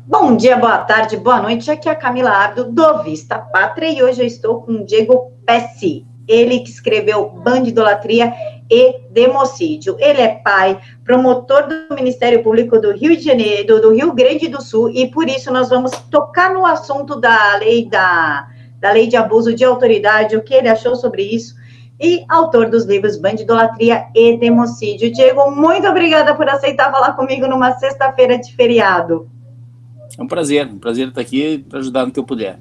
Bom dia, boa tarde, boa noite. Aqui é a Camila Abdo, do Vista Pátria, e hoje eu estou com o Diego Pesci, ele que escreveu Bandidolatria e Democídio. Ele é pai, promotor do Ministério Público do Rio de Janeiro, do Rio Grande do Sul, e por isso nós vamos tocar no assunto da lei de abuso de autoridade, o que ele achou sobre isso, e autor dos livros Bandidolatria e Democídio. Diego, muito obrigada por aceitar falar comigo numa sexta-feira de feriado. É um prazer estar aqui para ajudar no que eu puder.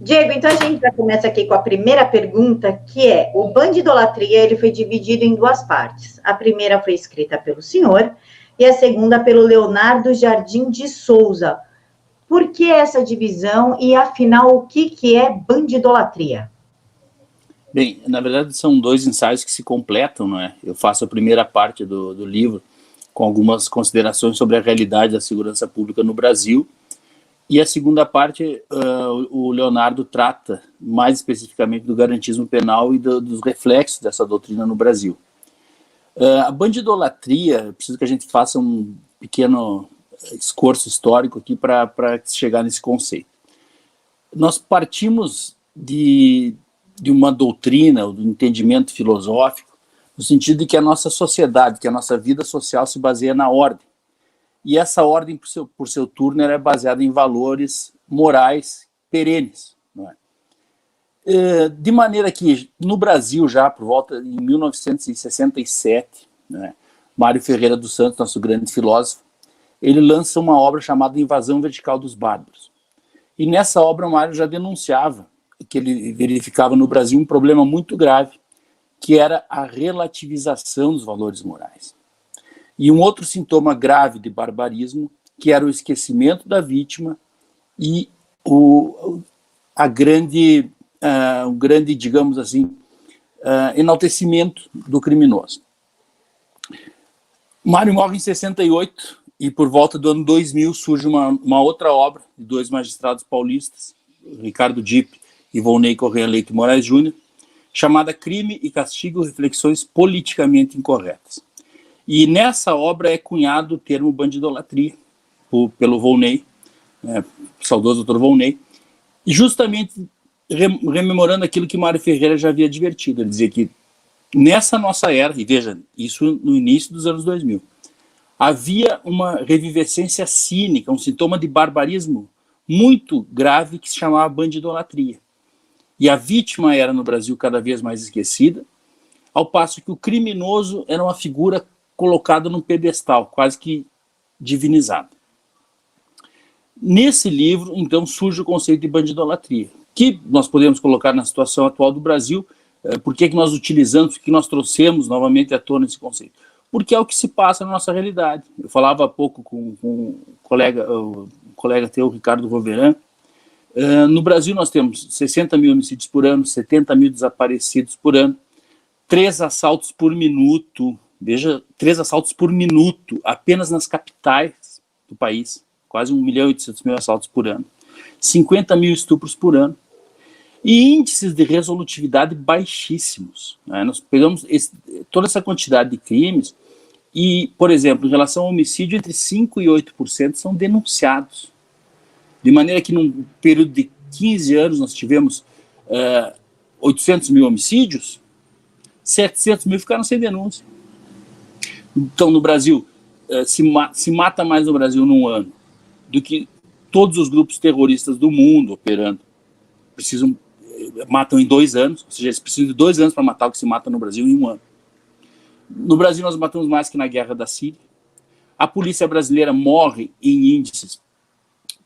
Diego, então a gente já começa aqui com a primeira pergunta, que é, o Bandidolatria, ele foi dividido em duas partes. A primeira foi escrita pelo senhor e a segunda pelo Leonardo Jardim de Souza. Por que essa divisão e, afinal, o que é Bandidolatria? Bem, na verdade são dois ensaios que se completam, não é? Eu faço a primeira parte do livro com algumas considerações sobre a realidade da segurança pública no Brasil, e a segunda parte, o Leonardo trata mais especificamente do garantismo penal e dos reflexos dessa doutrina no Brasil. A bandidolatria, preciso que a gente faça um pequeno esforço histórico aqui para chegar nesse conceito. Nós partimos de uma doutrina, do entendimento filosófico, no sentido de que a nossa sociedade, que a nossa vida social se baseia na ordem. E essa ordem, por seu turno, era baseada em valores morais perenes. Não é? De maneira que, no Brasil, já por volta de 1967, né, Mário Ferreira dos Santos, nosso grande filósofo, ele lança uma obra chamada Invasão Vertical dos Bárbaros. E nessa obra o Mário já denunciava que ele verificava no Brasil um problema muito grave, que era a relativização dos valores morais. E um outro sintoma grave de barbarismo, que era o esquecimento da vítima e o grande, digamos assim, enaltecimento do criminoso. Mário morre em 68 e por volta do ano 2000 surge uma outra obra de dois magistrados paulistas, Ricardo Dipp e Volney Correia Leite Moraes Júnior, chamada Crime e Castigo, Reflexões Politicamente Incorretas. E nessa obra é cunhado o termo bandidolatria, pelo Volney, saudoso doutor Volney, e justamente rememorando aquilo que Mário Ferreira já havia advertido. Ele dizia que nessa nossa era, e veja, isso no início dos anos 2000, havia uma revivescência cínica, um sintoma de barbarismo muito grave que se chamava bandidolatria. E a vítima era, no Brasil, cada vez mais esquecida, ao passo que o criminoso era uma figura colocada num pedestal, quase que divinizada. Nesse livro, então, surge o conceito de bandidolatria, que nós podemos colocar na situação atual do Brasil. Por que nós utilizamos, por que nós trouxemos novamente à tona esse conceito? Porque é o que se passa na nossa realidade. Eu falava há pouco com um colega teu, Ricardo Roveran. No Brasil nós temos 60 mil homicídios por ano, 70 mil desaparecidos por ano, 3 assaltos por minuto, veja, 3 assaltos por minuto, apenas nas capitais do país, quase 1.800.000 assaltos por ano, 50 mil estupros por ano, e índices de resolutividade baixíssimos. Né? Nós pegamos toda essa quantidade de crimes e, por exemplo, em relação ao homicídio, entre 5% e 8% são denunciados. De maneira que num período de 15 anos nós tivemos 800 mil homicídios, 700 mil ficaram sem denúncia. Então no Brasil, se mata mais no Brasil num ano do que todos os grupos terroristas do mundo operando. Matam em 2 anos, ou seja, eles precisam de 2 anos para matar o que se mata no Brasil em 1 ano. No Brasil nós matamos mais que na guerra da Síria. A polícia brasileira morre em índices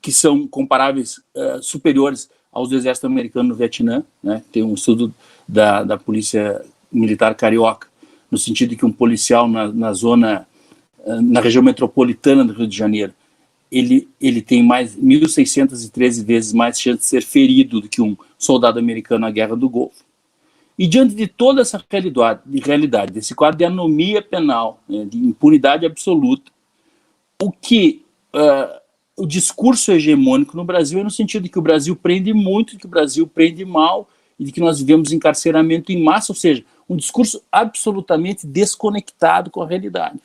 que são comparáveis, superiores aos do exército americano no Vietnã, né? Tem um estudo da polícia militar carioca, no sentido de que um policial na região metropolitana do Rio de Janeiro, ele tem 1.613 vezes mais chance de ser ferido do que um soldado americano na Guerra do Golfo. E diante de toda essa realidade desse quadro de anomia penal, né, de impunidade absoluta, o discurso hegemônico no Brasil é no sentido de que o Brasil prende muito, de que o Brasil prende mal, e de que nós vivemos encarceramento em massa, ou seja, um discurso absolutamente desconectado com a realidade.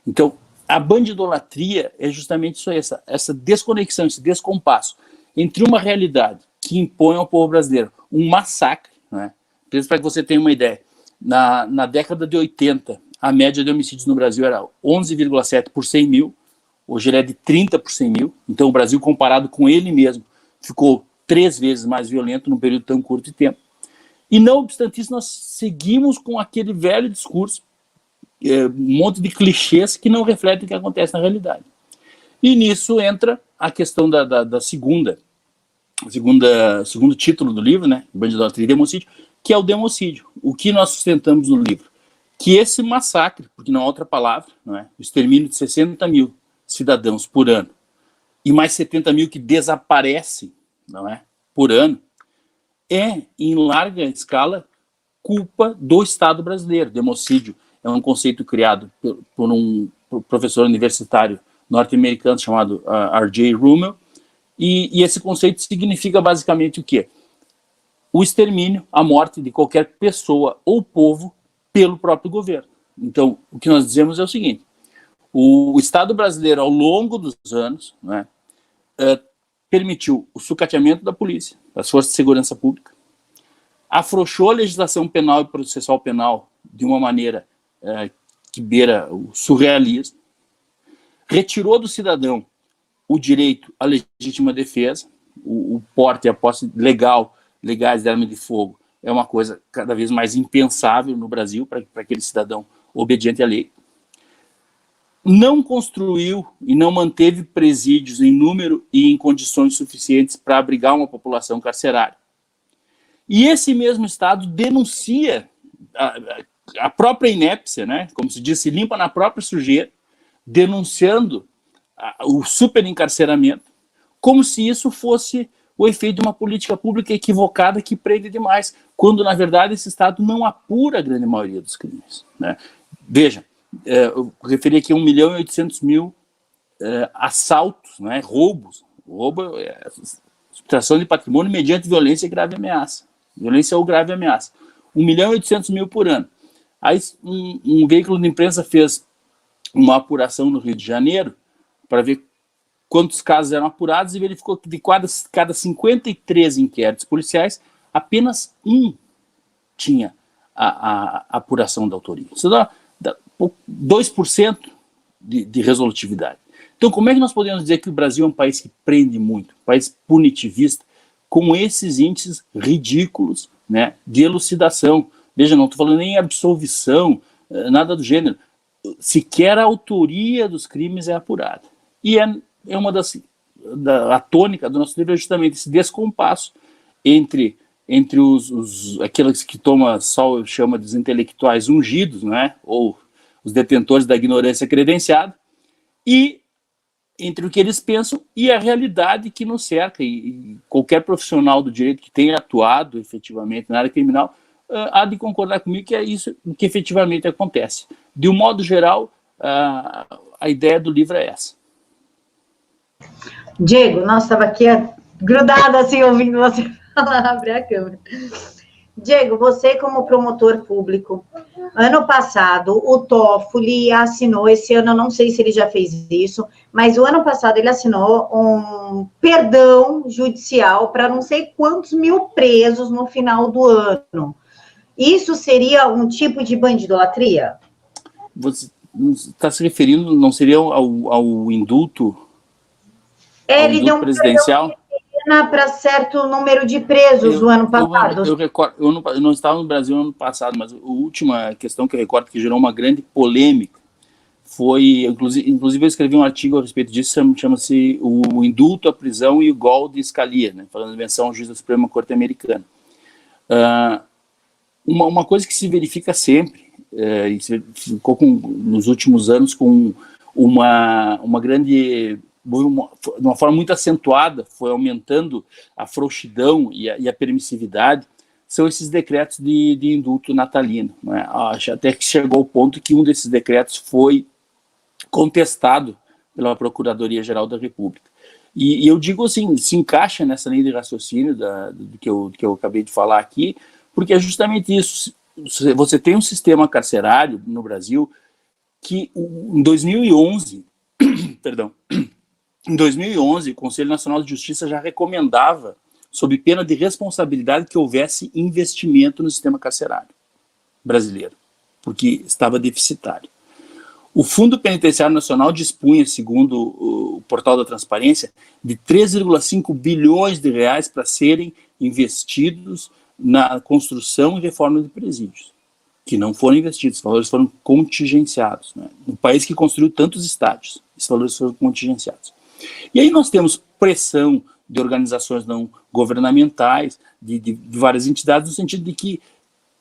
Então, a bandidolatria é justamente isso aí, essa desconexão, esse descompasso entre uma realidade que impõe ao povo brasileiro um massacre, né? Para que você tenha uma ideia, na década de 80, a média de homicídios no Brasil era 11,7 por 100 mil, hoje ele é de 30 por 100 mil, então o Brasil, comparado com ele mesmo, ficou 3 vezes mais violento num período tão curto de tempo. E não obstante isso, nós seguimos com aquele velho discurso, um monte de clichês que não refletem o que acontece na realidade. E nisso entra a questão da segundo título do livro, né, Bandidolatria e Democídio, que é o democídio. O que nós sustentamos no livro? Que esse massacre, porque não há outra palavra, não é? O extermínio de 60 mil cidadãos por ano e mais 70 mil que desaparecem, não é, por ano, é, em larga escala, culpa do Estado brasileiro. Democídio é um conceito criado por um professor universitário norte-americano chamado R.J. Rummel, e esse conceito significa basicamente o quê? O extermínio, a morte de qualquer pessoa ou povo pelo próprio governo. Então, o que nós dizemos é o seguinte: o Estado brasileiro, ao longo dos anos, né, permitiu o sucateamento da polícia, das forças de segurança pública, afrouxou a legislação penal e processual penal de uma maneira que beira o surrealismo, retirou do cidadão o direito à legítima defesa, o porte e a posse legais de arma de fogo é uma coisa cada vez mais impensável no Brasil para aquele cidadão obediente à lei. Não construiu e não manteve presídios em número e em condições suficientes para abrigar uma população carcerária. E esse mesmo Estado denuncia a própria inépcia, né? Como se diz, se limpa na própria sujeira, denunciando o superencarceramento, como se isso fosse o efeito de uma política pública equivocada que prende demais, quando, na verdade, esse Estado não apura a grande maioria dos crimes, né? Veja, eu referi aqui 1.800.000 assaltos, né, roubos. Roubo é subtração de patrimônio mediante violência e grave ameaça. Violência ou grave ameaça. 1.800.000 por ano. Aí um veículo de imprensa fez uma apuração no Rio de Janeiro para ver quantos casos eram apurados e verificou que de cada 53 inquéritos policiais, apenas um tinha a apuração da autoria. Isso dá 2% de resolutividade. Então, como é que nós podemos dizer que o Brasil é um país que prende muito, um país punitivista, com esses índices ridículos, né, de elucidação? Veja, não estou falando nem em absolvição, nada do gênero. Sequer a autoria dos crimes é apurada. E é uma a tônica do nosso livro é justamente esse descompasso entre aqueles que Sol chama de intelectuais ungidos, né, ou os detentores da ignorância credenciada, e entre o que eles pensam e a realidade que nos cerca. E qualquer profissional do direito que tenha atuado efetivamente na área criminal há de concordar comigo que é isso que efetivamente acontece. De um modo geral, a ideia do livro é essa. Diego, nossa, estava aqui grudada assim, ouvindo você falar, abrir a câmera. Diego, você como promotor público, ano passado o Toffoli assinou, esse ano eu não sei se ele já fez isso, mas o ano passado ele assinou um perdão judicial para não sei quantos mil presos no final do ano. Isso seria um tipo de bandidolatria? Você está se referindo, não seria ao indulto? Ele deu um presidencial para certo número de presos no ano passado. Eu não estava no Brasil no ano passado, mas a última questão que eu recordo que gerou uma grande polêmica foi, inclusive eu escrevi um artigo a respeito disso, chama-se o indulto, a prisão e o gol de Scalia, né, falando de menção ao juiz da Suprema Corte Americana. Uma coisa que se verifica sempre, e se ficou nos últimos anos com uma grande... de uma forma muito acentuada, foi aumentando a frouxidão e a permissividade, são esses decretos de indulto natalino, né? Até que chegou ao ponto que um desses decretos foi contestado pela Procuradoria-Geral da República. E eu digo assim, se encaixa nessa linha de raciocínio do que eu acabei de falar aqui, porque é justamente isso. Você tem um sistema carcerário no Brasil que em 2011, perdão, em 2011, o Conselho Nacional de Justiça já recomendava, sob pena de responsabilidade, que houvesse investimento no sistema carcerário brasileiro, porque estava deficitário. O Fundo Penitenciário Nacional dispunha, segundo o Portal da Transparência, de 3,5 bilhões de reais para serem investidos na construção e reforma de presídios, que não foram investidos, os valores foram contingenciados. Né? Um país que construiu tantos estádios, esses valores foram contingenciados. E aí nós temos pressão de organizações não governamentais, de várias entidades, no sentido de que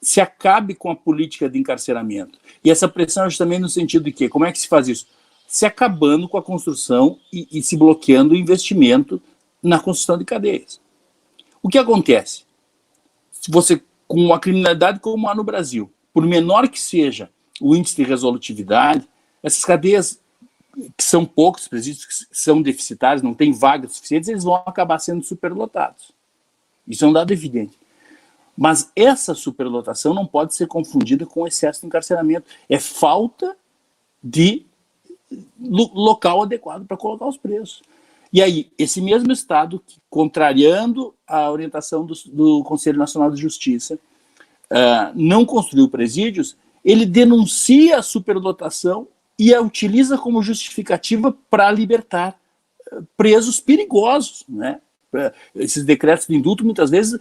se acabe com a política de encarceramento. E essa pressão é justamente no sentido de que, como é que se faz isso? Se acabando com a construção e se bloqueando o investimento na construção de cadeias. O que acontece? Se você, com a criminalidade como há no Brasil, por menor que seja o índice de resolutividade, essas cadeias, que são poucos presídios, que são deficitários, não tem vagas suficientes, eles vão acabar sendo superlotados. Isso é um dado evidente. Mas essa superlotação não pode ser confundida com excesso de encarceramento. É falta de local adequado para colocar os presos. E aí, esse mesmo Estado, contrariando a orientação do Conselho Nacional de Justiça, não construiu presídios, ele denuncia a superlotação e a utiliza como justificativa para libertar presos perigosos, né? Esses decretos de indulto, muitas vezes,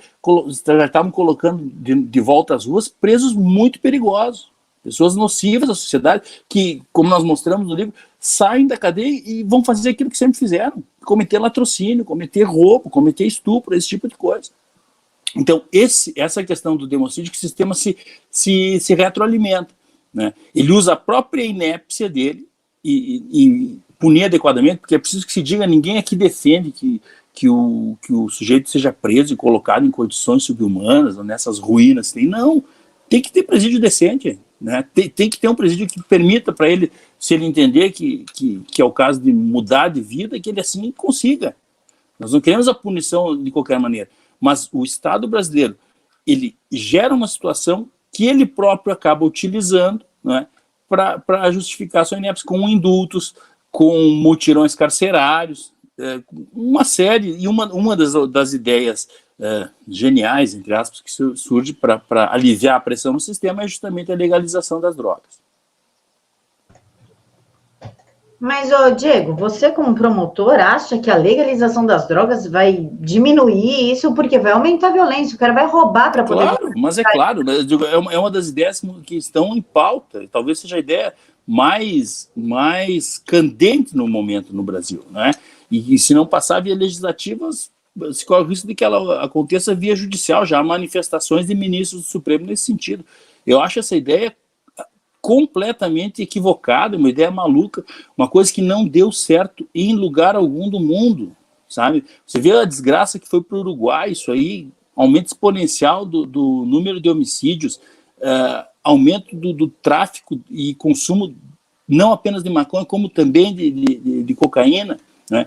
já estavam colocando de volta às ruas presos muito perigosos, pessoas nocivas à sociedade, que, como nós mostramos no livro, saem da cadeia e vão fazer aquilo que sempre fizeram, cometer latrocínio, cometer roubo, cometer estupro, esse tipo de coisa. Então, essa questão do democídio, que o sistema se retroalimenta, né? Ele usa a própria inépcia dele e punir adequadamente, porque é preciso que se diga, ninguém aqui defende que o sujeito seja preso e colocado em condições subhumanas, nessas ruínas. Não, tem que ter presídio decente, né? Tem que ter um presídio que permita para ele, se ele entender que é o caso de mudar de vida, que ele assim consiga. Nós não queremos a punição de qualquer maneira, mas o Estado brasileiro, ele gera uma situação que ele próprio acaba utilizando, né, para justificar sua inépcia, com indultos, com mutirões carcerários, uma série, e uma das ideias geniais, entre aspas, que surge para aliviar a pressão no sistema é justamente a legalização das drogas. Mas, Diego, você como promotor acha que a legalização das drogas vai diminuir isso porque vai aumentar a violência, o cara vai roubar para poder... Claro, mas é claro, é uma das ideias que estão em pauta, talvez seja a ideia mais candente no momento no Brasil, né? E se não passar via legislativa, se corre o risco de que ela aconteça via judicial, já há manifestações de ministros do Supremo nesse sentido. Eu acho essa ideia completamente equivocada, uma ideia maluca, uma coisa que não deu certo em lugar algum do mundo, sabe? Você vê a desgraça que foi para o Uruguai, isso aí, aumento exponencial do número de homicídios, aumento do tráfico e consumo não apenas de maconha, como também de cocaína, né?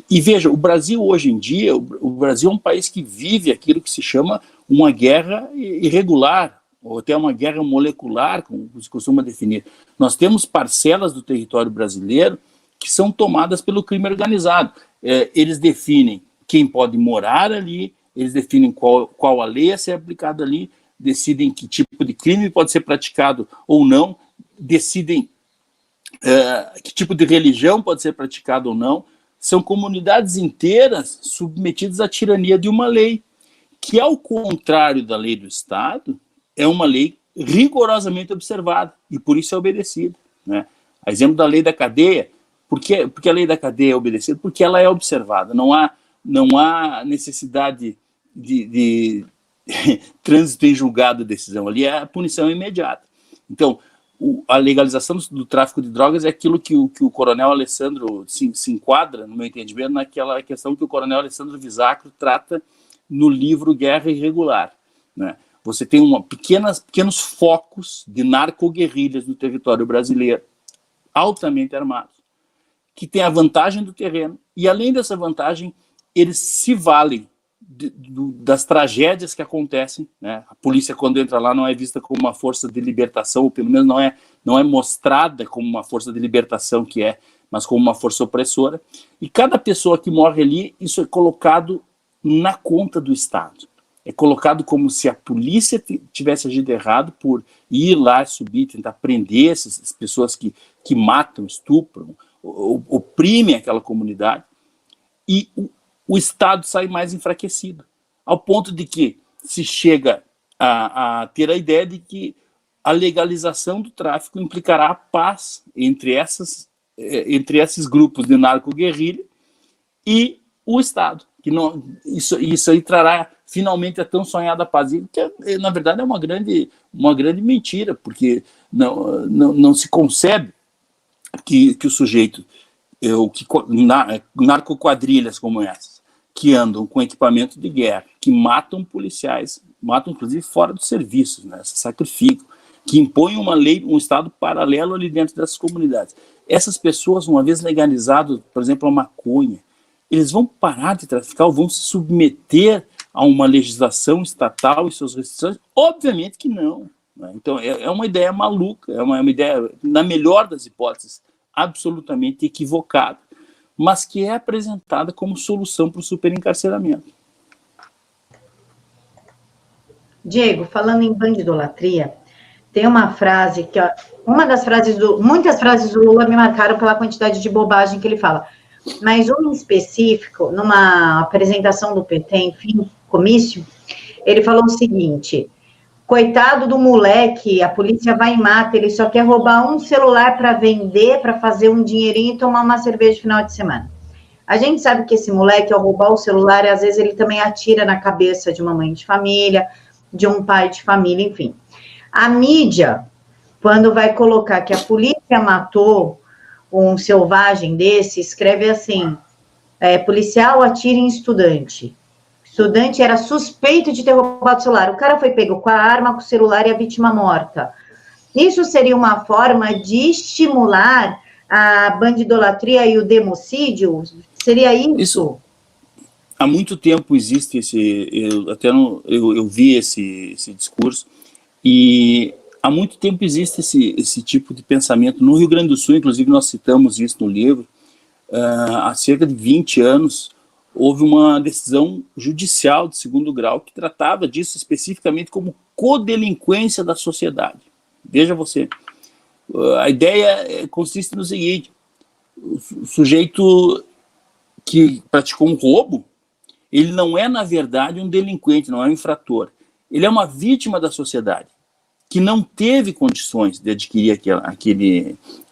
E veja, o Brasil hoje em dia, o Brasil é um país que vive aquilo que se chama uma guerra irregular, ou até uma guerra molecular, como se costuma definir. Nós temos parcelas do território brasileiro que são tomadas pelo crime organizado. Eles definem quem pode morar ali, eles definem qual a lei a ser aplicada ali, decidem que tipo de crime pode ser praticado ou não, decidem que tipo de religião pode ser praticado ou não. São comunidades inteiras submetidas à tirania de uma lei, que, ao contrário da lei do Estado, é uma lei rigorosamente observada, e por isso é obedecida, né? A exemplo da lei da cadeia, porque a lei da cadeia é obedecida? Porque ela é observada, não há necessidade de trânsito em julgado de decisão, ali é a punição imediata. Então, a legalização do tráfico de drogas é aquilo que o coronel Alessandro se enquadra, no meu entendimento, naquela questão que o coronel Alessandro Visacro trata no livro Guerra Irregular, né? Você tem pequenos focos de narcoguerrilhas no território brasileiro, altamente armados, que têm a vantagem do terreno, e além dessa vantagem, eles se valem das tragédias que acontecem, né? A polícia, quando entra lá, não é vista como uma força de libertação, ou pelo menos não é mostrada como uma força de libertação que é, mas como uma força opressora. E cada pessoa que morre ali, isso é colocado na conta do Estado. É colocado como se a polícia tivesse agido errado por ir lá, subir, tentar prender essas pessoas que matam, estupram, oprimem aquela comunidade, e o Estado sai mais enfraquecido, ao ponto de que se chega a ter a ideia de que a legalização do tráfico implicará a paz entre esses grupos de narco-guerrilha e o Estado. Que não, isso aí trará finalmente a tão sonhada paz, que na verdade é uma grande mentira, porque não se concebe que o sujeito, narcoquadrilhas como essas, que andam com equipamento de guerra, que matam policiais, matam inclusive fora dos serviços, né, se sacrificam, que impõem uma lei, um Estado paralelo ali dentro dessas comunidades. Essas pessoas, uma vez legalizado, por exemplo, a maconha, eles vão parar de traficar ou vão se submeter a uma legislação estatal e suas restrições? Obviamente que não. Né? Então, é uma ideia maluca, é uma ideia, na melhor das hipóteses, absolutamente equivocada, mas que é apresentada como solução para o superencarceramento. Diego, falando em bandidolatria, tem uma frase que, muitas frases do Lula me marcaram pela quantidade de bobagem que ele fala. Mas um em específico, numa apresentação do PT, enfim, comício, ele falou o seguinte: coitado do moleque, a polícia vai e mata, ele só quer roubar um celular para vender, para fazer um dinheirinho e tomar uma cerveja no final de semana. A gente sabe que esse moleque, ao roubar o celular, às vezes ele também atira na cabeça de uma mãe de família, de um pai de família, enfim. A mídia, quando vai colocar que a polícia matou um selvagem desse, escreve assim: policial atira em estudante. Estudante era suspeito de ter roubado o celular. O cara foi pego com a arma, com o celular e a vítima morta. Isso seria uma forma de estimular a bandidolatria e o democídio? Seria isso? Há muito tempo existe eu vi esse discurso, e há muito tempo existe esse tipo de pensamento. No Rio Grande do Sul, inclusive, nós citamos isso no livro. Há cerca de 20 anos, houve uma decisão judicial de segundo grau que tratava disso especificamente como codelinquência da sociedade. Veja você, a ideia consiste no seguinte: o sujeito que praticou um roubo, ele não é, na verdade, um delinquente, não é um infrator. Ele é uma vítima da sociedade, que não teve condições de adquirir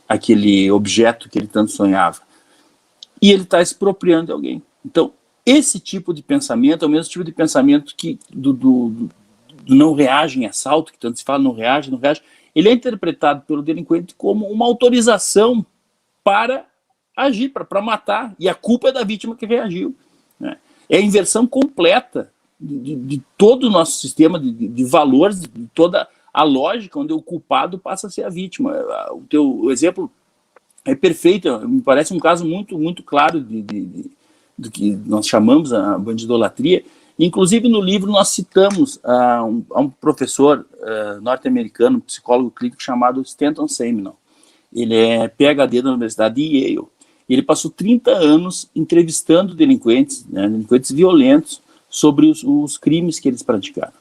aquele objeto que ele tanto sonhava. E ele está expropriando de alguém. Então, esse tipo de pensamento é o mesmo tipo de pensamento que do não reage em assalto, que tanto se fala, não reage. Ele é interpretado pelo delinquente como uma autorização para agir, para matar. E a culpa é da vítima que reagiu. Né? É a inversão completa de todo o nosso sistema de valores, de toda a lógica, onde o culpado passa a ser a vítima. O exemplo é perfeito, me parece um caso muito, muito claro do que nós chamamos a bandidolatria. Inclusive, no livro, nós citamos a um professor norte-americano, um psicólogo clínico chamado Stanton Seminole. Ele é PhD da Universidade de Yale. Ele passou 30 anos entrevistando delinquentes, né, delinquentes violentos, sobre os crimes que eles praticaram.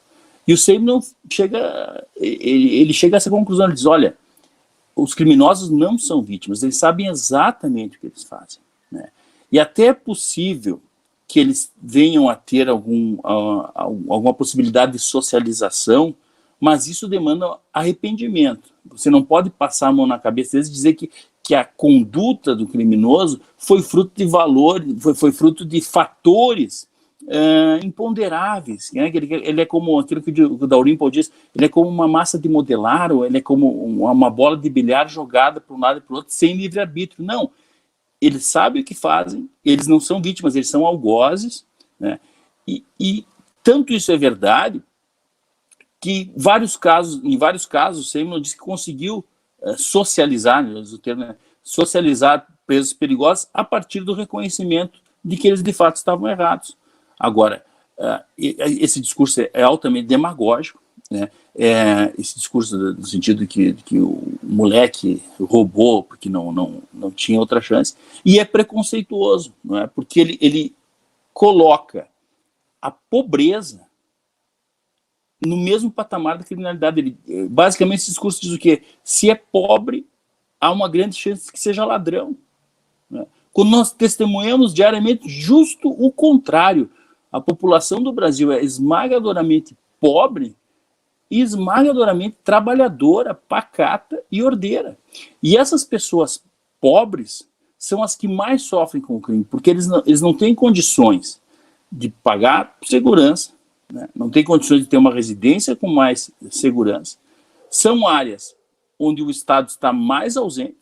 E o Seminole chega a essa conclusão. Ele diz: olha, os criminosos não são vítimas, eles sabem exatamente o que eles fazem. Né? E até é possível que eles venham a ter alguma possibilidade de socialização, mas isso demanda arrependimento. Você não pode passar a mão na cabeça deles e dizer que a conduta do criminoso foi fruto de valor, foi fruto de fatores imponderáveis. Né? Ele é como aquilo que o Dalrymple diz: ele é como uma massa de modelar, ou ele é como uma bola de bilhar jogada para um lado e para o outro, sem livre-arbítrio. Não. Eles sabem o que fazem, eles não são vítimas, eles são algozes. Né? E tanto isso é verdade que em vários casos, o Seminole disse que conseguiu socializar, o termo é socializar presos perigosos a partir do reconhecimento de que eles de fato estavam errados. Agora, esse discurso é altamente demagógico, né? Esse discurso no sentido de que o moleque roubou porque não tinha outra chance, e é preconceituoso, não é? Porque ele coloca a pobreza no mesmo patamar da criminalidade. Basicamente, esse discurso diz o quê? Se é pobre, há uma grande chance que seja ladrão, né? Quando nós testemunhamos diariamente justo o contrário. A população do Brasil é esmagadoramente pobre e esmagadoramente trabalhadora, pacata e ordeira. E essas pessoas pobres são as que mais sofrem com o crime, porque eles não têm condições de pagar segurança, né? Não têm condições de ter uma residência com mais segurança. São áreas onde o Estado está mais ausente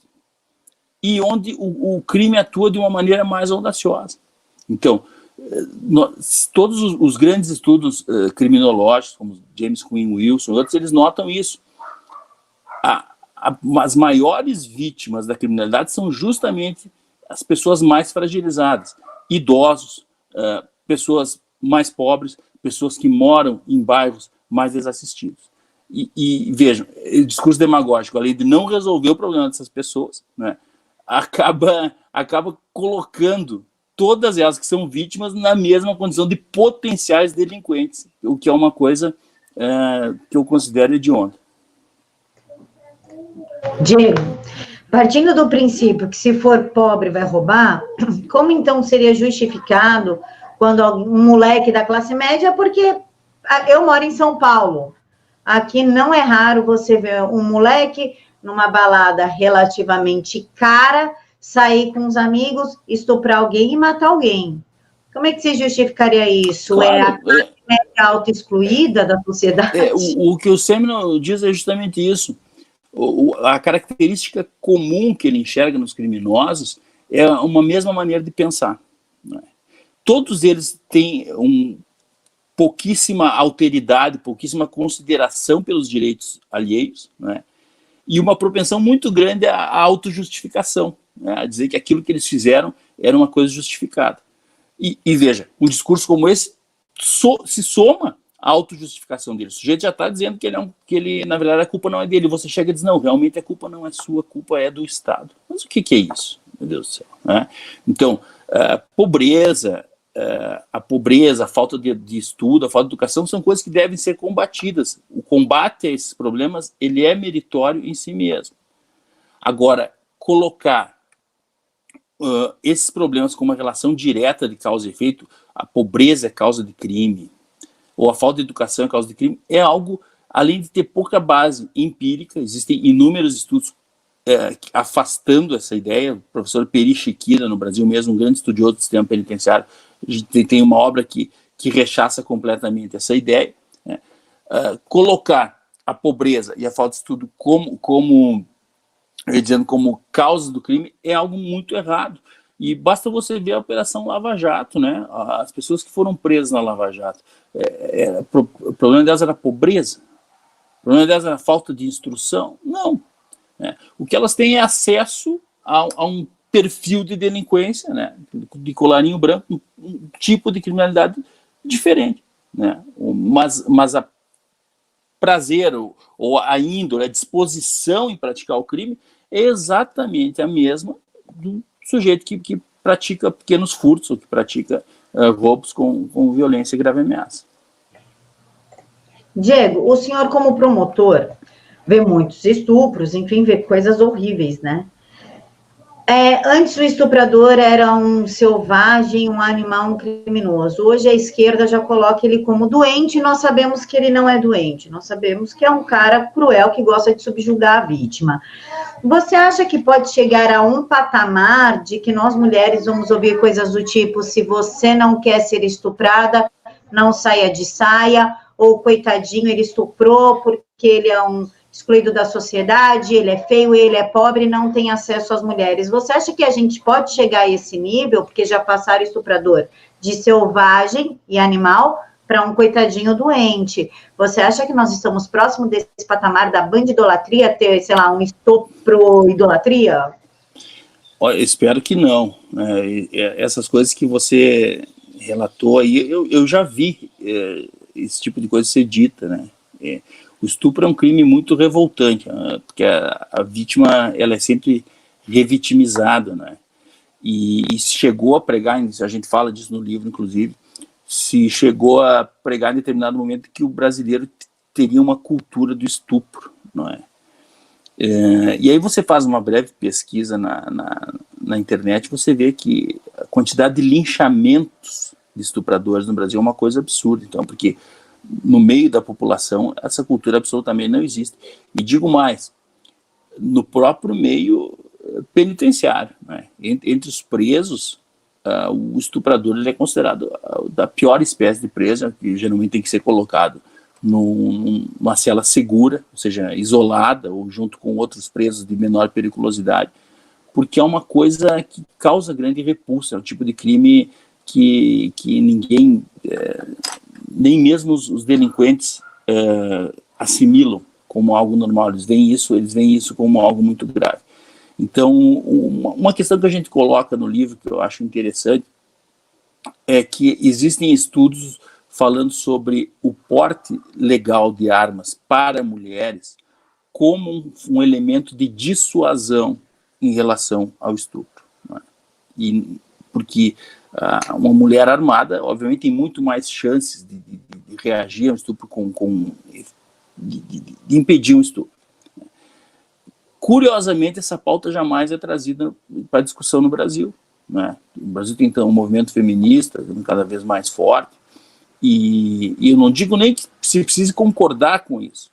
e onde o crime atua de uma maneira mais audaciosa. Então, todos os grandes estudos criminológicos, como James Quinn Wilson, outros, eles notam isso. As maiores vítimas da criminalidade são justamente as pessoas mais fragilizadas, idosos, pessoas mais pobres, pessoas que moram em bairros mais desassistidos. E vejam, o discurso demagógico, além de não resolver o problema dessas pessoas, né, acaba colocando todas elas que são vítimas na mesma condição de potenciais delinquentes, o que é uma coisa que eu considero hedionda. Diego, partindo do princípio que se for pobre vai roubar, como então seria justificado quando um moleque da classe média, porque eu moro em São Paulo, aqui não é raro você ver um moleque numa balada relativamente cara, sair com os amigos, estuprar alguém e matar alguém. Como é que você justificaria isso? Claro, é a classe média auto-excluída da sociedade? O que o Semino diz é justamente isso. A característica comum que ele enxerga nos criminosos é uma mesma maneira de pensar, né? Todos eles têm pouquíssima alteridade, pouquíssima consideração pelos direitos alheios, né? E uma propensão muito grande à autojustificação, né? A dizer que aquilo que eles fizeram era uma coisa justificada. E veja, um discurso como esse se soma à autojustificação dele. O sujeito já está dizendo que ele, na verdade, a culpa não é dele. Você chega e diz, não, realmente a culpa não é sua, a culpa é do Estado. Mas o que é isso? Meu Deus do céu, né? Então, a pobreza, a falta de estudo, a falta de educação são coisas que devem ser combatidas. O combate a esses problemas, ele é meritório em si mesmo. Agora, colocar esses problemas com uma relação direta de causa e efeito, a pobreza é causa de crime, ou a falta de educação é causa de crime, é algo, além de ter pouca base empírica, existem inúmeros estudos afastando essa ideia. O professor Peri Chiquira, no Brasil mesmo, um grande estudioso do sistema penitenciário, tem uma obra que rechaça completamente essa ideia, né? Colocar a pobreza e a falta de estudo como causa do crime é algo muito errado. E basta você ver a Operação Lava Jato, né? As pessoas que foram presas na Lava Jato, o problema delas era a pobreza? O problema delas era a falta de instrução? Não. O que elas têm é acesso a um perfil de delinquência, né? De colarinho branco, um tipo de criminalidade diferente, né? Mas a prazer ou a índole, a disposição em praticar o crime é exatamente a mesma do sujeito que pratica pequenos furtos ou que pratica roubos com violência e grave ameaça. Diego, o senhor como promotor vê muitos estupros, enfim, vê coisas horríveis, né? Antes o estuprador era um selvagem, um animal, um criminoso. Hoje a esquerda já coloca ele como doente e nós sabemos que ele não é doente. Nós sabemos que é um cara cruel que gosta de subjugar a vítima. Você acha que pode chegar a um patamar de que nós mulheres vamos ouvir coisas do tipo: se você não quer ser estuprada, não saia de saia, ou coitadinho, ele estuprou porque ele é um excluído da sociedade, ele é feio, ele é pobre e não tem acesso às mulheres. Você acha que a gente pode chegar a esse nível, porque já passaram estuprador de selvagem e animal para um coitadinho doente? Você acha que nós estamos próximos desse patamar da bandidolatria, ter, sei lá, um estupro-idolatria? Eu espero que não. Essas coisas que você relatou aí, eu já vi esse tipo de coisa ser dita, né? O estupro é um crime muito revoltante, né? Porque a vítima, ela é sempre revitimizada, né? E se chegou a pregar, a gente fala disso no livro, inclusive, se chegou a pregar em determinado momento que o brasileiro teria uma cultura do estupro, não é? E aí você faz uma breve pesquisa na internet, você vê que a quantidade de linchamentos de estupradores no Brasil é uma coisa absurda, então, porque no meio da população essa cultura absolutamente não existe. E digo mais, no próprio meio penitenciário, né? Entre os presos, o estuprador ele é considerado da pior espécie de preso, que geralmente tem que ser colocado numa cela segura, ou seja, isolada, ou junto com outros presos de menor periculosidade, porque é uma coisa que causa grande repulsa, é um tipo de crime que ninguém, nem mesmo os delinquentes assimilam como algo normal, eles veem isso como algo muito grave. Então, uma questão que a gente coloca no livro, que eu acho interessante, é que existem estudos falando sobre o porte legal de armas para mulheres como um elemento de dissuasão em relação ao estupro, né? E porque uma mulher armada, obviamente, tem muito mais chances de reagir ao estupro, de impedir um estupro. Curiosamente, essa pauta jamais é trazida para discussão no Brasil, né? O Brasil tem, então, um movimento feminista cada vez mais forte, e eu não digo nem que se precise concordar com isso,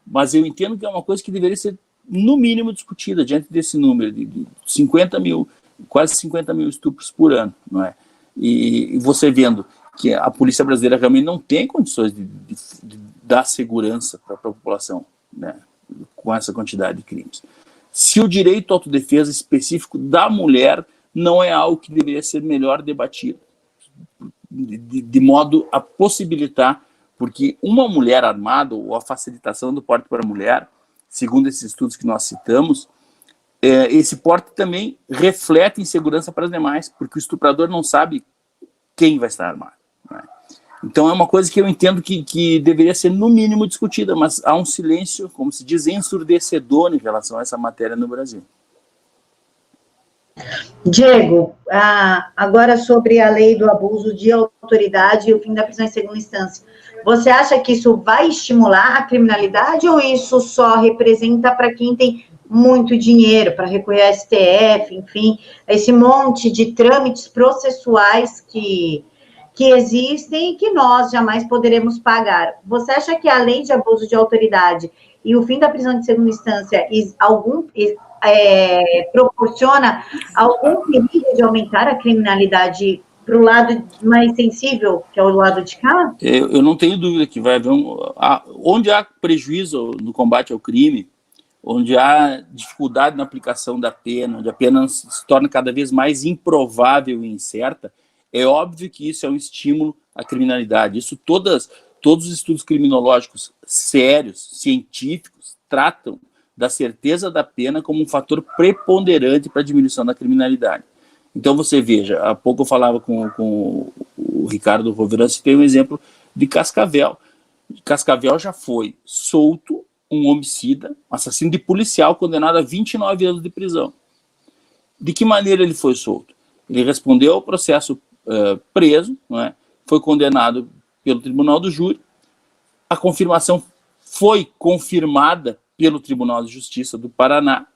mas eu entendo que é uma coisa que deveria ser, no mínimo, discutida diante desse número de 50 mil, quase 50 mil estupros por ano, não é? E você vendo que a polícia brasileira realmente não tem condições de dar segurança para a população, né, com essa quantidade de crimes. Se o direito à autodefesa específico da mulher não é algo que deveria ser melhor debatido, de modo a possibilitar, porque uma mulher armada, ou a facilitação do porte para a mulher, segundo esses estudos que nós citamos, esse porte também reflete insegurança para as demais, porque o estuprador não sabe quem vai estar armado, né? Então é uma coisa que eu entendo que deveria ser no mínimo discutida, mas há um silêncio, como se diz, ensurdecedor em relação a essa matéria no Brasil. Diego, agora sobre a lei do abuso de autoridade e o fim da prisão em segunda instância. Você acha que isso vai estimular a criminalidade ou isso só representa para quem tem muito dinheiro, para recorrer ao STF, enfim, esse monte de trâmites processuais que existem e que nós jamais poderemos pagar? Você acha que a lei de abuso de autoridade e o fim da prisão de segunda instância proporciona algum perigo de aumentar a criminalidade para o lado mais sensível, que é o lado de cá? Eu não tenho dúvida que vai haver onde há prejuízo no combate ao crime, onde há dificuldade na aplicação da pena, onde a pena se torna cada vez mais improvável e incerta, é óbvio que isso é um estímulo à criminalidade. Isso todos os estudos criminológicos sérios, científicos, tratam da certeza da pena como um fator preponderante para a diminuição da criminalidade. Então você veja, há pouco eu falava com o Ricardo Roverã, citei um exemplo de Cascavel. Cascavel já foi solto um homicida, assassino de policial, condenado a 29 anos de prisão. De que maneira ele foi solto? Ele respondeu ao processo preso, não é? Foi condenado pelo Tribunal do Júri, a confirmação foi confirmada pelo Tribunal de Justiça do Paraná,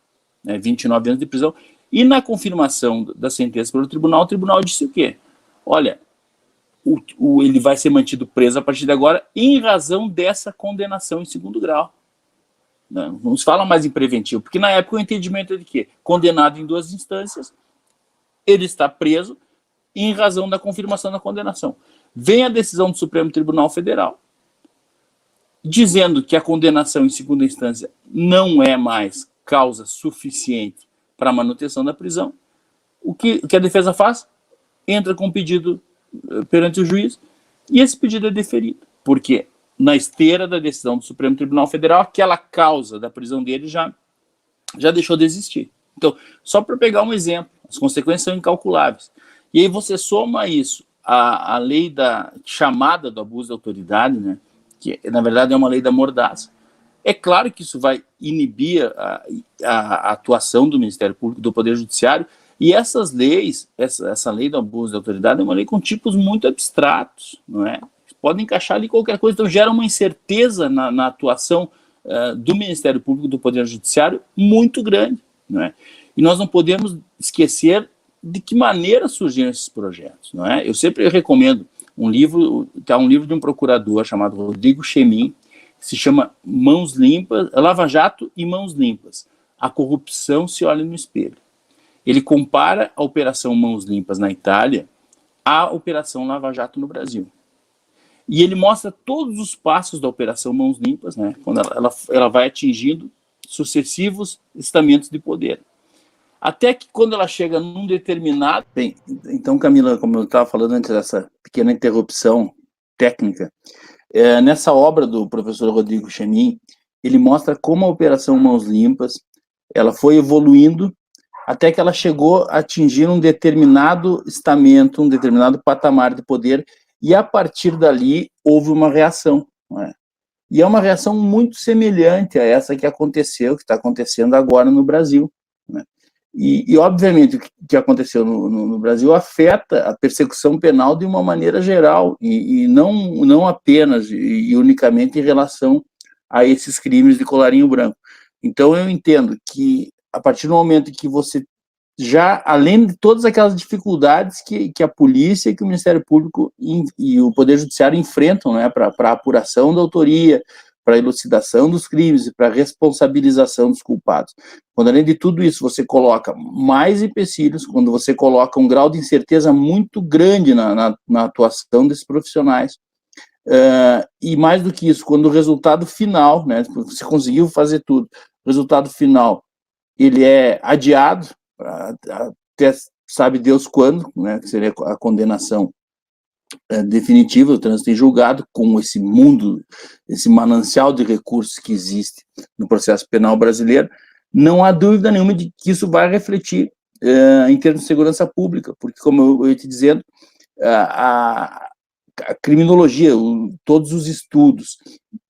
29 anos de prisão, e na confirmação da sentença pelo tribunal, o tribunal disse o quê? Olha, ele vai ser mantido preso a partir de agora em razão dessa condenação em segundo grau. Não se fala mais em preventivo, porque na época o entendimento é de quê? Condenado em 2 instâncias, ele está preso em razão da confirmação da condenação. Vem a decisão do Supremo Tribunal Federal, dizendo que a condenação em segunda instância não é mais causa suficiente para a manutenção da prisão. O que a defesa faz? Entra com um pedido perante o juiz, e esse pedido é deferido, porque na esteira da decisão do Supremo Tribunal Federal, aquela causa da prisão dele já deixou de existir. Então, só para pegar um exemplo, as consequências são incalculáveis. E aí você soma isso a lei da chamada do abuso de autoridade, né, que na verdade é uma lei da mordaça. É claro que isso vai inibir a atuação do Ministério Público, do Poder Judiciário, e essas leis, essa lei do abuso de autoridade é uma lei com tipos muito abstratos, não é? Podem encaixar ali qualquer coisa, então gera uma incerteza na atuação do Ministério Público, do Poder Judiciário, muito grande, não é? E nós não podemos esquecer de que maneira surgiram esses projetos, não é? Eu sempre recomendo um livro de um procurador chamado Rodrigo Chemin, que se chama Mãos Limpas, Lava Jato e Mãos Limpas. A corrupção se olha no espelho. Ele compara a Operação Mãos Limpas na Itália à Operação Lava Jato no Brasil. E ele mostra todos os passos da Operação Mãos Limpas, né, quando ela vai atingindo sucessivos estamentos de poder. Até que quando ela chega num determinado... Bem, então, Camila, como eu estava falando antes dessa pequena interrupção técnica, nessa obra do professor Rodrigo Chemin, ele mostra como a Operação Mãos Limpas ela foi evoluindo até que ela chegou a atingir um determinado estamento, um determinado patamar de poder, e a partir dali houve uma reação, não é? E é uma reação muito semelhante a essa que aconteceu, que está acontecendo agora no Brasil, né? E obviamente, o que aconteceu no Brasil afeta a persecução penal de uma maneira geral, e não apenas e unicamente em relação a esses crimes de colarinho branco. Então, eu entendo que, a partir do momento que você já, além de todas aquelas dificuldades que a polícia e que o Ministério Público e o Poder Judiciário enfrentam, né, para a apuração da autoria, para a elucidação dos crimes e para a responsabilização dos culpados. Quando, além de tudo isso, você coloca mais empecilhos, quando você coloca um grau de incerteza muito grande na atuação desses profissionais, e mais do que isso, quando o resultado final, né, você conseguiu fazer tudo, o resultado final, ele é adiado, até sabe Deus quando, né, que seria a condenação definitiva, o trânsito em julgado, com esse mundo, esse manancial de recursos que existe no processo penal brasileiro, não há dúvida nenhuma de que isso vai refletir em termos de segurança pública, porque, como eu ia te dizendo, a criminologia, todos os estudos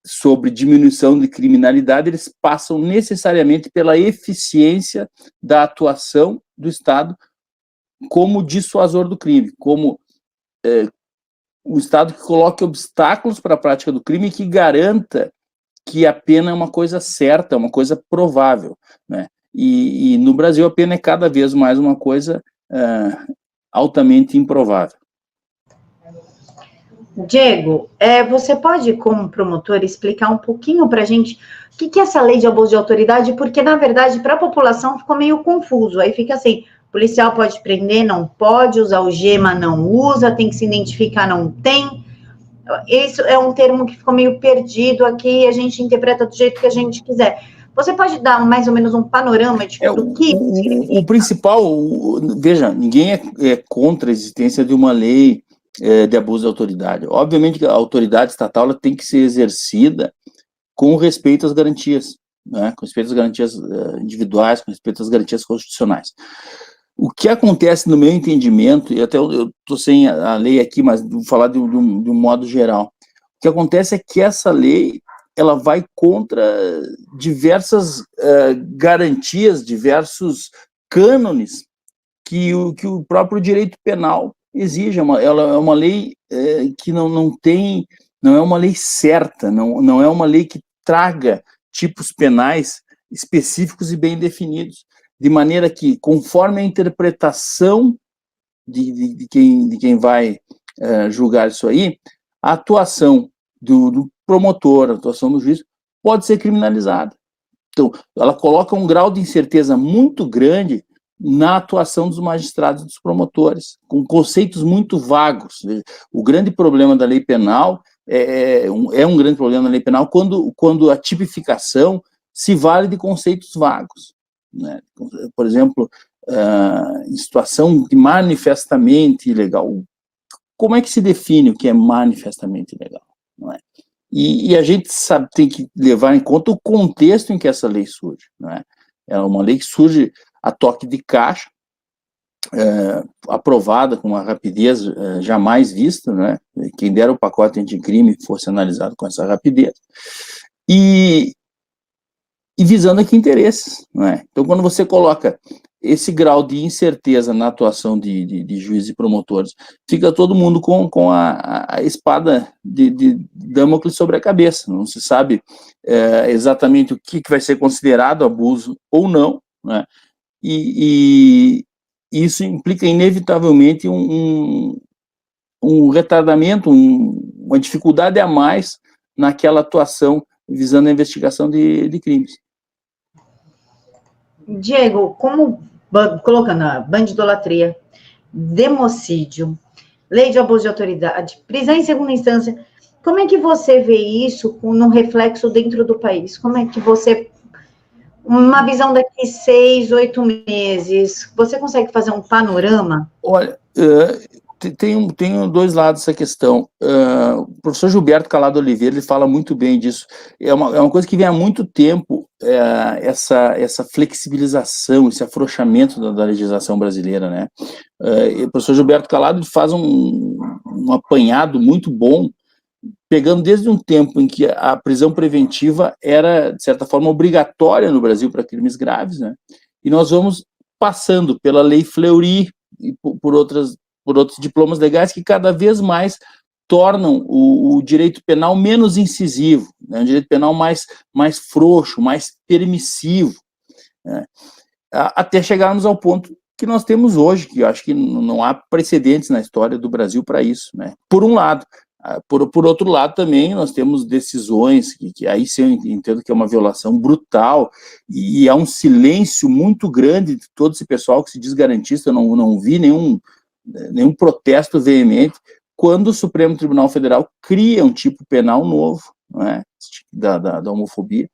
sobre diminuição de criminalidade, eles passam necessariamente pela eficiência da atuação do Estado como dissuasor do crime, como o Estado que coloque obstáculos para a prática do crime e que garanta que a pena é uma coisa certa, uma coisa provável, né? E no Brasil a pena é cada vez mais uma coisa altamente improvável. Diego, você pode, como promotor, explicar um pouquinho para a gente o que é essa lei de abuso de autoridade? Porque, na verdade, para a população ficou meio confuso. Aí fica assim, policial pode prender, não pode, usar algema, não usa, tem que se identificar, não tem. Isso é um termo que ficou meio perdido aqui, a gente interpreta do jeito que a gente quiser. Você pode dar mais ou menos um panorama de do que significa? O principal, veja, ninguém é contra a existência de uma lei de abuso de autoridade. Obviamente que a autoridade estatal ela tem que ser exercida com respeito às garantias, né? Com respeito às garantias individuais, com respeito às garantias constitucionais. O que acontece no meu entendimento, e até eu estou sem a lei aqui, mas vou falar de um modo geral, o que acontece é que essa lei ela vai contra diversas garantias, diversos cânones que o próprio direito penal exige. Ela é uma lei que não é uma lei certa, não é uma lei que traga tipos penais específicos e bem definidos, de maneira que, conforme a interpretação de quem vai julgar isso aí, a atuação do promotor, a atuação do juiz, pode ser criminalizada. Então, ela coloca um grau de incerteza muito grande na atuação dos magistrados e dos promotores, com conceitos muito vagos. O grande problema da lei penal é um grande problema da lei penal quando a tipificação se vale de conceitos vagos, né? Por exemplo, em situação de manifestamente ilegal. Como é que se define o que é manifestamente ilegal? Não é? E a gente tem que levar em conta o contexto em que essa lei surge, não é? É uma lei que surge a toque de caixa, aprovada com uma rapidez jamais vista, né? Quem dera o pacote anticrime fosse analisado com essa rapidez, e visando aqui interesses, não é? Então, quando você coloca esse grau de incerteza na atuação de juízes e promotores, fica todo mundo com a espada de Damocles sobre a cabeça, não se sabe exatamente o que vai ser considerado abuso ou não, né? E isso implica inevitavelmente um retardamento, uma dificuldade a mais naquela atuação visando a investigação de crimes. Diego, como colocando a bandidolatria, democídio, lei de abuso de autoridade, prisão em segunda instância, como é que você vê isso no reflexo dentro do país? Como é que você, uma visão daqui 6, 8 meses, você consegue fazer um panorama? Olha, tem dois lados essa questão. O professor Gilberto Calado Oliveira, ele fala muito bem disso. É uma coisa que vem há muito tempo, essa flexibilização, esse afrouxamento da legislação brasileira, né? O professor Gilberto Calado faz um apanhado muito bom, pegando desde um tempo em que a prisão preventiva era, de certa forma, obrigatória no Brasil para crimes graves, né? E nós vamos passando pela Lei Fleury e por outros diplomas legais que cada vez mais tornam o direito penal menos incisivo, né? Um direito penal mais frouxo, mais permissivo, né? Até chegarmos ao ponto que nós temos hoje, que eu acho que não há precedentes na história do Brasil para isso, né? Por um lado. Por outro lado, também, nós temos decisões que aí sim eu entendo que é uma violação brutal e há um silêncio muito grande de todo esse pessoal que se diz garantista. Eu não vi nenhum protesto veemente quando o Supremo Tribunal Federal cria um tipo penal novo, não é? Da homofobia,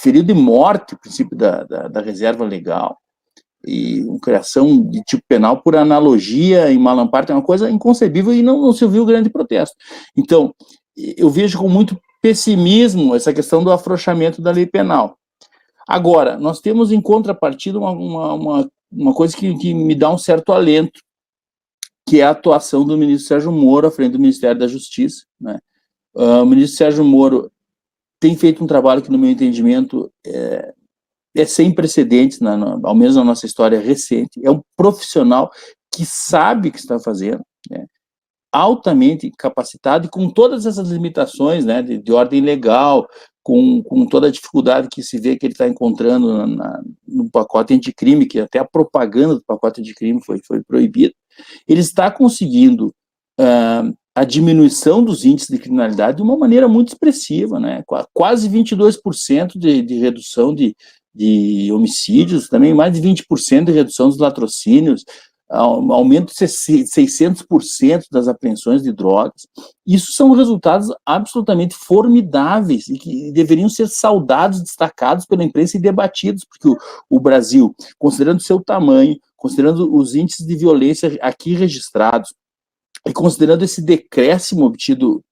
ferido de morte, o princípio da reserva legal, e uma criação de tipo penal por analogia em Malamparte é uma coisa inconcebível e não se ouviu grande protesto. Então, eu vejo com muito pessimismo essa questão do afrouxamento da lei penal. Agora, nós temos em contrapartida uma coisa que me dá um certo alento, que é a atuação do ministro Sérgio Moro à frente do Ministério da Justiça, né? O ministro Sérgio Moro tem feito um trabalho que, no meu entendimento, é sem precedentes, ao menos na nossa história recente. É um profissional que sabe o que está fazendo, né? Altamente capacitado e com todas essas limitações, né, de ordem legal, com toda a dificuldade que se vê que ele está encontrando no pacote anticrime, que até a propaganda do pacote anticrime foi proibida. Ele está conseguindo a diminuição dos índices de criminalidade de uma maneira muito expressiva, né? Quase 22% de redução de homicídios, também mais de 20% de redução dos latrocínios, aumento de 600% das apreensões de drogas. Isso são resultados absolutamente formidáveis e que deveriam ser saudados, destacados pela imprensa e debatidos, porque o Brasil, considerando seu tamanho, considerando os índices de violência aqui registrados, e considerando esse decréscimo obtido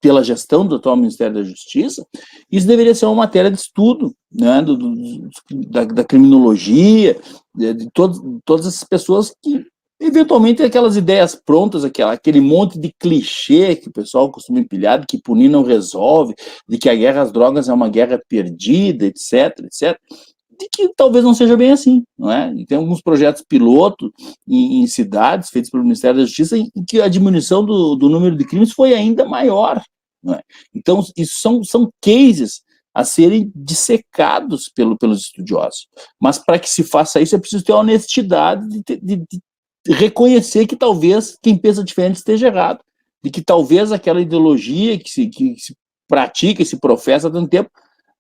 pela gestão do atual Ministério da Justiça, isso deveria ser uma matéria de estudo, né, da criminologia, de todas essas pessoas que, eventualmente, aquelas ideias prontas, aquele monte de clichê que o pessoal costuma empilhar, de que punir não resolve, de que a guerra às drogas é uma guerra perdida, etc., de que talvez não seja bem assim, não é? E tem alguns projetos piloto em cidades feitos pelo Ministério da Justiça em que a diminuição do número de crimes foi ainda maior, não é? Então, isso são cases a serem dissecados pelos estudiosos. Mas para que se faça isso é preciso ter a honestidade de reconhecer que talvez quem pensa diferente esteja errado, de que talvez aquela ideologia que se pratica e se professa há tanto tempo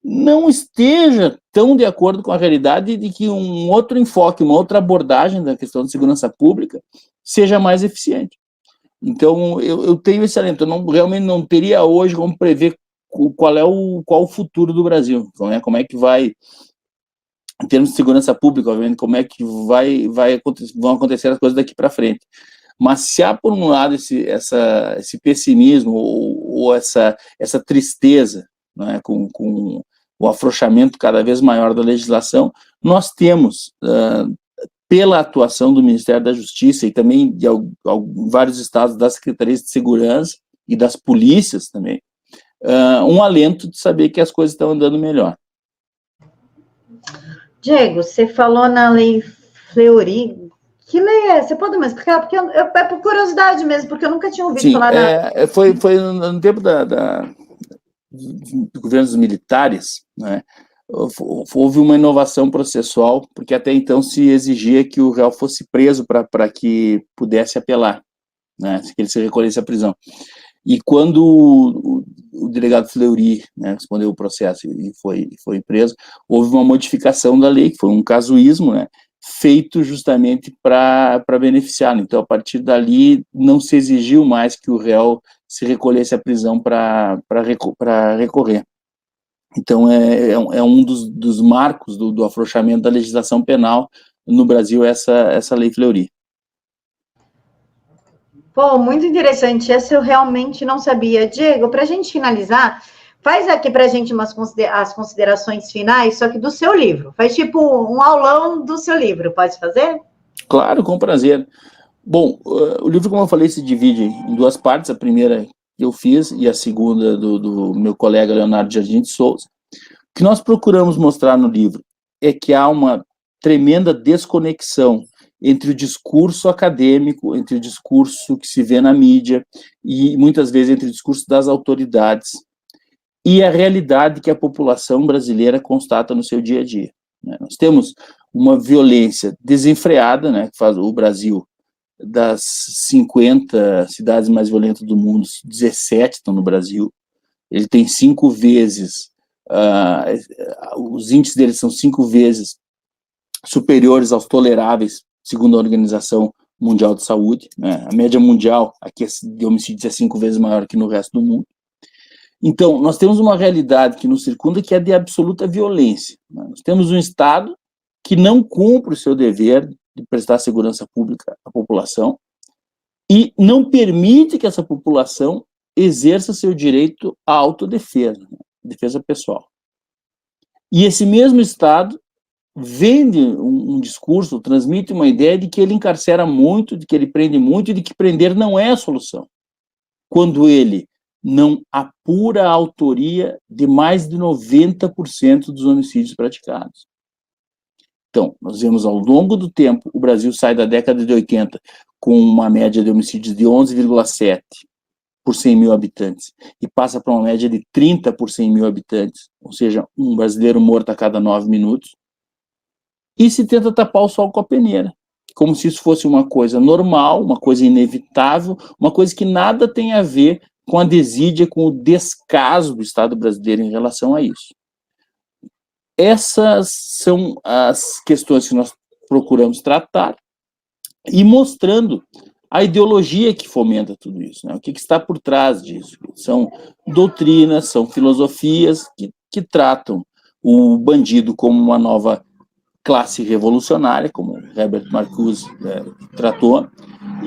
não esteja tão de acordo com a realidade, de que um outro enfoque, uma outra abordagem da questão de segurança pública seja mais eficiente. Então, eu tenho esse alento. Eu realmente não teria hoje como prever qual o futuro do Brasil, como é que vai, em termos de segurança pública, obviamente, como é que vão acontecer as coisas daqui para frente. Mas se há, por um lado, esse pessimismo ou essa tristeza, né, com o afrouxamento cada vez maior da legislação, Nós temos, pela atuação do Ministério da Justiça e também de vários estados das secretarias de segurança e das polícias também, um alento de saber que as coisas estão andando melhor. Diego, você falou na Lei Fleury. Que lei é? Você pode me explicar? Porque é por curiosidade mesmo, porque eu nunca tinha ouvido falar na... Foi no tempo dos governos militares, né? Houve uma inovação processual, porque até então se exigia que o réu fosse preso para que pudesse apelar, né? Que ele se recolhesse à prisão. E quando o delegado Fleury, né, respondeu o processo e foi preso, houve uma modificação da lei, que foi um casuísmo, né, feito justamente para beneficiá-lo. Então, a partir dali, não se exigiu mais que o réu se recolhesse à prisão para recorrer. Então, é um dos marcos do afrouxamento da legislação penal no Brasil, essa lei Fleury. Pô, muito interessante. Essa eu realmente não sabia. Diego, para a gente finalizar, faz aqui para a gente as considerações finais, só que do seu livro. Faz tipo um aulão do seu livro, pode fazer? Claro, com prazer. Bom, o livro, como eu falei, se divide em duas partes. A primeira que eu fiz e a segunda do meu colega Leonardo Jardim de Souza. O que nós procuramos mostrar no livro é que há uma tremenda desconexão entre o discurso acadêmico, entre o discurso que se vê na mídia e muitas vezes entre o discurso das autoridades e a realidade que a população brasileira constata no seu dia a dia. Nós temos uma violência desenfreada, né, que faz o Brasil, das 50 cidades mais violentas do mundo, 17 estão no Brasil. Ele tem 5 vezes, os índices dele são 5 vezes superiores aos toleráveis, segundo a Organização Mundial de Saúde, né? A média mundial aqui de homicídios é 5 vezes maior que no resto do mundo. Então, nós temos uma realidade que nos circunda que é de absoluta violência, né? Nós temos um Estado que não cumpre o seu dever de prestar segurança pública à população e não permite que essa população exerça seu direito à autodefesa, né? Defesa pessoal. E esse mesmo Estado vende um discurso, transmite uma ideia de que ele encarcera muito, de que ele prende muito e de que prender não é a solução, quando ele não apura a autoria de mais de 90% dos homicídios praticados. Então, nós vemos ao longo do tempo, o Brasil sai da década de 80 com uma média de homicídios de 11,7 por 100 mil habitantes e passa para uma média de 30 por 100 mil habitantes, ou seja, um brasileiro morto a cada 9 minutos, e se tenta tapar o sol com a peneira, como se isso fosse uma coisa normal, uma coisa inevitável, uma coisa que nada tem a ver com a desídia, com o descaso do Estado brasileiro em relação a isso. Essas são as questões que nós procuramos tratar e mostrando a ideologia que fomenta tudo isso, né? O que está por trás disso? São doutrinas, são filosofias que tratam o bandido como uma nova classe revolucionária, como Herbert Marcuse tratou,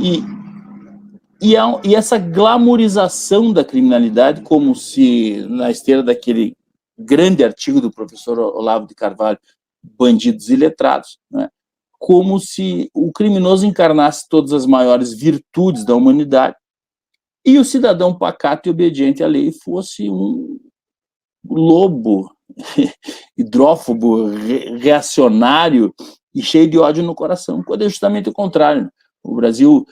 e essa glamorização da criminalidade, como se, na esteira daquele grande artigo do professor Olavo de Carvalho, Bandidos e Letrados, né, como se o criminoso encarnasse todas as maiores virtudes da humanidade e o cidadão pacato e obediente à lei fosse um lobo hidrófobo, reacionário e cheio de ódio no coração, quando é justamente o contrário. O Brasil,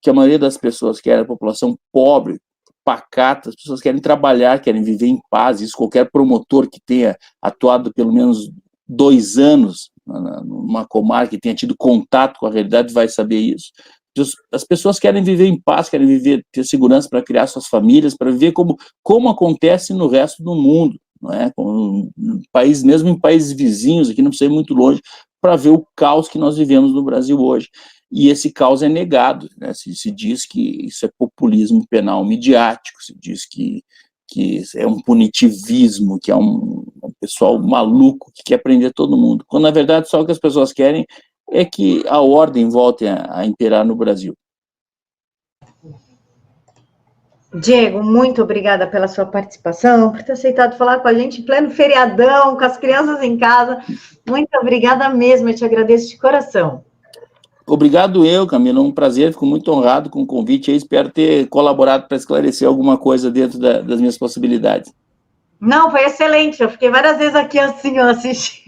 que a maioria das pessoas quer, a população pobre, pacata, as pessoas querem trabalhar, querem viver em paz. Isso qualquer promotor que tenha atuado pelo menos 2 anos numa comarca, que tenha tido contato com a realidade, vai saber isso. As pessoas querem viver em paz, querem ter segurança para criar suas famílias, para viver como acontece no resto do mundo, não é? Mesmo em países vizinhos, aqui não precisa ir muito longe, para ver o caos que nós vivemos no Brasil hoje. E esse caos é negado, né? Se diz que isso é populismo penal midiático, se diz que é um punitivismo, que é um pessoal maluco que quer prender todo mundo, quando na verdade só o que as pessoas querem é que a ordem volte a imperar no Brasil. Diego, muito obrigada pela sua participação, por ter aceitado falar com a gente em pleno feriadão, com as crianças em casa. Muito obrigada mesmo, eu te agradeço de coração. Obrigado eu, Camila, um prazer, fico muito honrado com o convite e espero ter colaborado para esclarecer alguma coisa dentro das minhas possibilidades. Não, foi excelente, eu fiquei várias vezes aqui assim, eu assisti.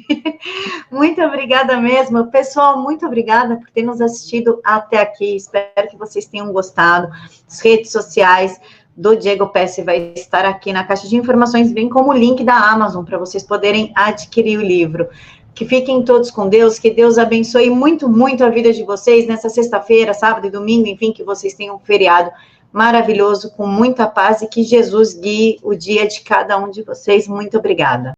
Muito obrigada mesmo. Pessoal, muito obrigada por ter nos assistido até aqui, espero que vocês tenham gostado. As redes sociais do Diego Pesce vai estar aqui na caixa de informações, bem como o link da Amazon, para vocês poderem adquirir o livro. Que fiquem todos com Deus, que Deus abençoe muito, muito a vida de vocês nessa sexta-feira, sábado e domingo, enfim, que vocês tenham um feriado maravilhoso, com muita paz e que Jesus guie o dia de cada um de vocês. Muito obrigada.